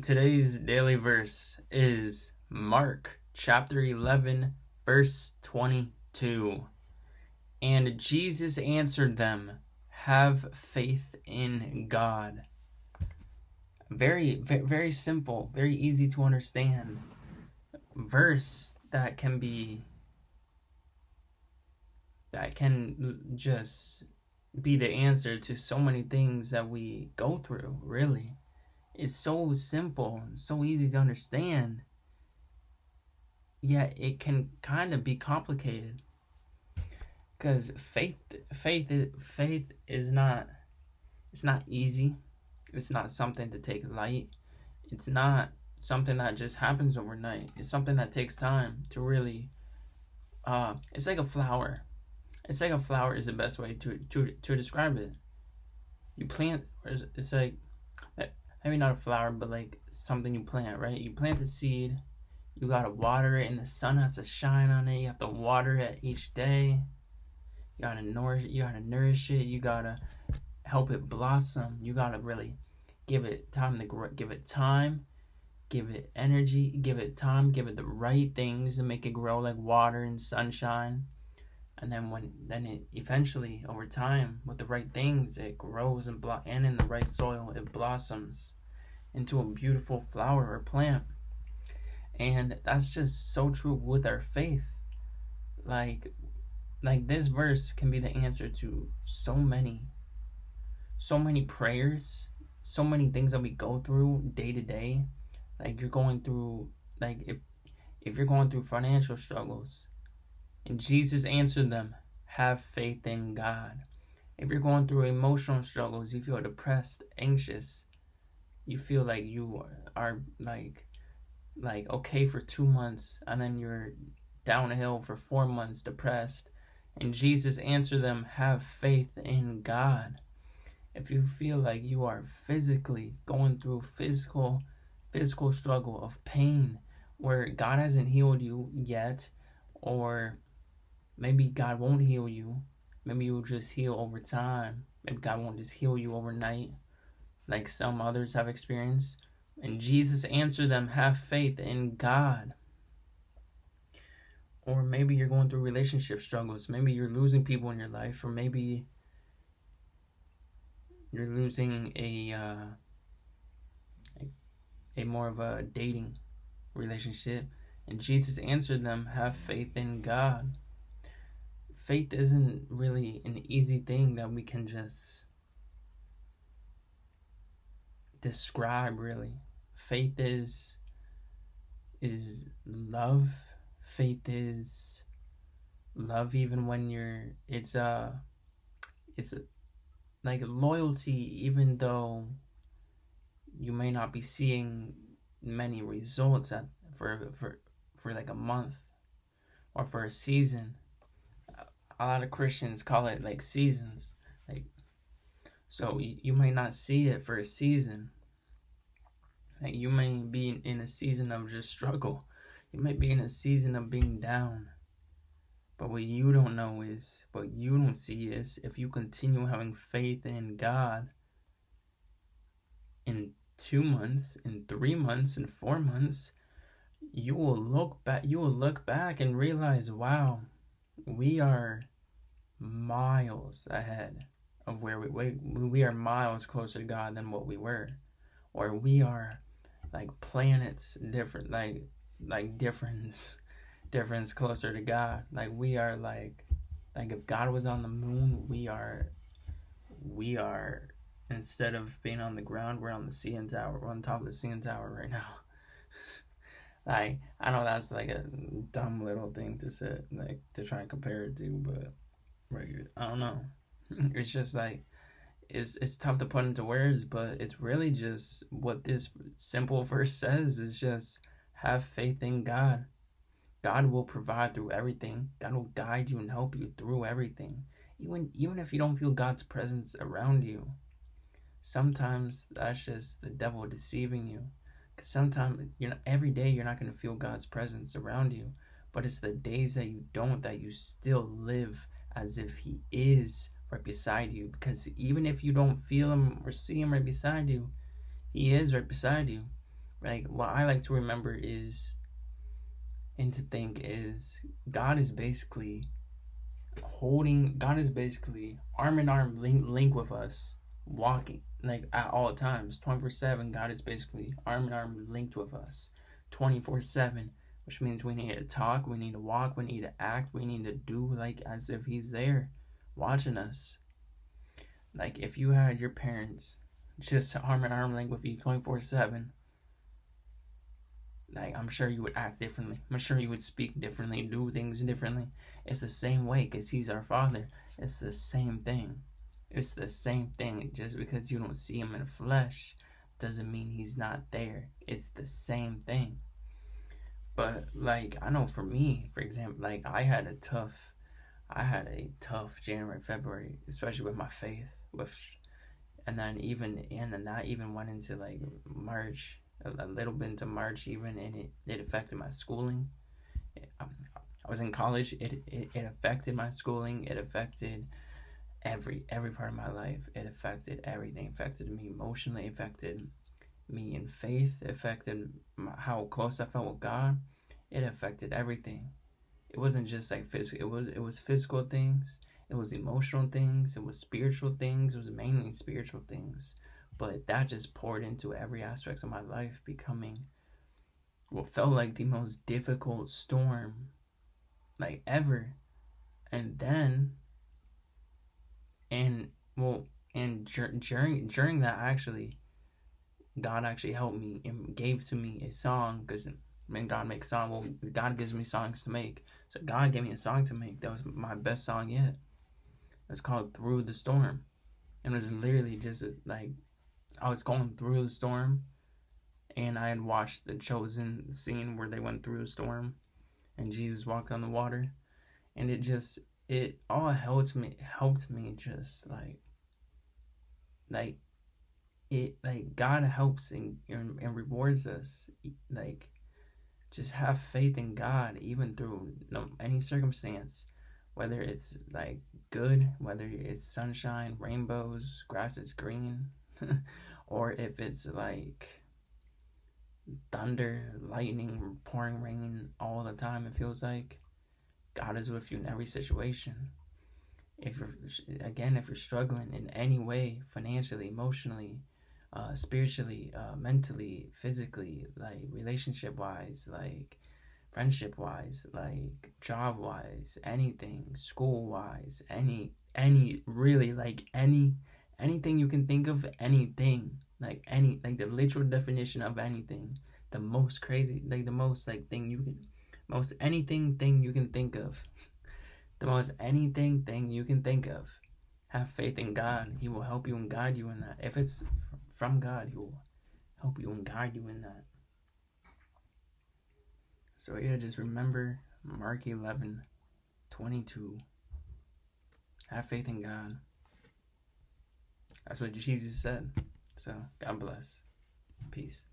Today's daily verse is Mark chapter 11, verse 22. And Jesus answered them, "Have faith in God." Very, very simple, very easy to understand verse that can just be the answer to so many things that we go through, really. It's so simple, so easy to understand, yet it can kind of be complicated. Because faith is not, it's not easy. It's not something to take light. It's not something that just happens overnight. It's something that takes time to really. It's like a flower. It's like a flower is the best way to describe it. You plant. It's like, maybe not a flower, but like something you plant, right? You plant a seed, you gotta water it, and the sun has to shine on it. You have to water it each day. You gotta nourish it. You gotta help it blossom. You gotta really give it time to grow. Give it time, give it energy, give it time, give it the right things to make it grow, like water and sunshine. And then it eventually, over time, with the right things, it grows and in the right soil, it blossoms into a beautiful flower or plant. And that's just so true with our faith. Like this verse can be the answer to so many prayers, so many things that we go through day to day. Like you're going through, like if you're going through financial struggles, and Jesus answered them, "Have faith in God." If you're going through emotional struggles, you feel depressed, anxious, you feel like you are like okay for 2 months, and then you're downhill for 4 months, depressed, and Jesus answered them, "Have faith in God." If you feel like you are physically going through physical struggle of pain where God hasn't healed you yet, or maybe God won't heal you, maybe you'll just heal over time, maybe God won't just heal you overnight like some others have experienced, and Jesus answered them, "Have faith in God." Or maybe you're going through relationship struggles, maybe you're losing people in your life, or maybe you're losing a more of a dating relationship, and Jesus answered them, "Have faith in God." Faith isn't really an easy thing that we can just describe, really. Faith is love. Faith is love even when it's like loyalty, even though you may not be seeing many results for like a month or for a season. A lot of Christians call it like seasons. Like, so you may not see it for a season. Like you may be in a season of just struggle. You might be in a season of being down. But what you don't know is, what you don't see is, if you continue having faith in God, in 2 months, in 3 months, in 4 months, you will look back and realize, wow, we are miles ahead of where we are miles closer to God than what we were, or we are like planets different, like difference closer to God. Like we are like if God was on the moon, we are instead of being on the ground, we're on the CN Tower. We're on top of the CN Tower right now. Like, I know that's like a dumb little thing to say, like to try and compare it to, but I don't know. It's just like it's tough to put into words, but it's really just what this simple verse says is just have faith in God. God will provide through everything. God will guide you and help you through everything. Even if you don't feel God's presence around you, sometimes that's just the devil deceiving you. Because sometimes, every day you're not going to feel God's presence around you. But it's the days that you don't, that you still live as if He is right beside you. Because even if you don't feel Him or see Him right beside you, He is right beside you. like what I like to remember is, and to think is, God is basically arm in arm link with us, walking like at all times, 24/7. God is basically arm in arm linked with us 24/7, which means we need to talk, we need to walk, we need to act, we need to do like as if He's there watching us. Like if you had your parents just arm in arm link with you 24/7, like I'm sure you would act differently. I'm sure you would speak differently, do things differently. It's the same way because He's our Father. It's the same thing. It's the same thing. Just because you don't see Him in the flesh doesn't mean He's not there. It's the same thing. But like I know for me, for example, like I had a tough January, February, especially with my faith, and then that even went into like March, a little bit into March even, and it affected my schooling. I was in college. It affected my schooling. It affected every part of my life. It affected everything. It affected me emotionally. It affected me in faith. It affected how close I felt with God. It affected everything. It wasn't just like physical. It was physical things. It was emotional things. It was spiritual things. It was mainly spiritual things. But that just poured into every aspect of my life, becoming what felt like the most difficult storm like ever. And then during that, actually God actually helped me and gave to me a song, because when God makes song, well, God gives me songs to make. So God gave me a song to make that was my best song yet. It's called Through the Storm. And it was literally just like I was going through the storm, and I had watched the Chosen scene where they went through the storm and Jesus walked on the water, and it all helped me just like God helps and rewards us. Like just have faith in God even through any circumstance, whether it's like good, whether it's sunshine, rainbows, grass is green, or if it's like thunder, lightning, pouring rain all the time. It feels like God is with you in every situation. If you're struggling in any way, financially, emotionally, spiritually, mentally, physically, like relationship wise, like friendship wise, like job wise, anything, school wise, any really like anything you can think of, anything, like the literal definition of anything, the most crazy, like the most like thing you can, most anything thing you can think of, the most anything thing you can think of. Have faith in God. He will help you and guide you in that. If it's from God, He will help you and guide you in that. So yeah, just remember Mark 11:22. Have faith in God. That's what Jesus said. So God bless. Peace.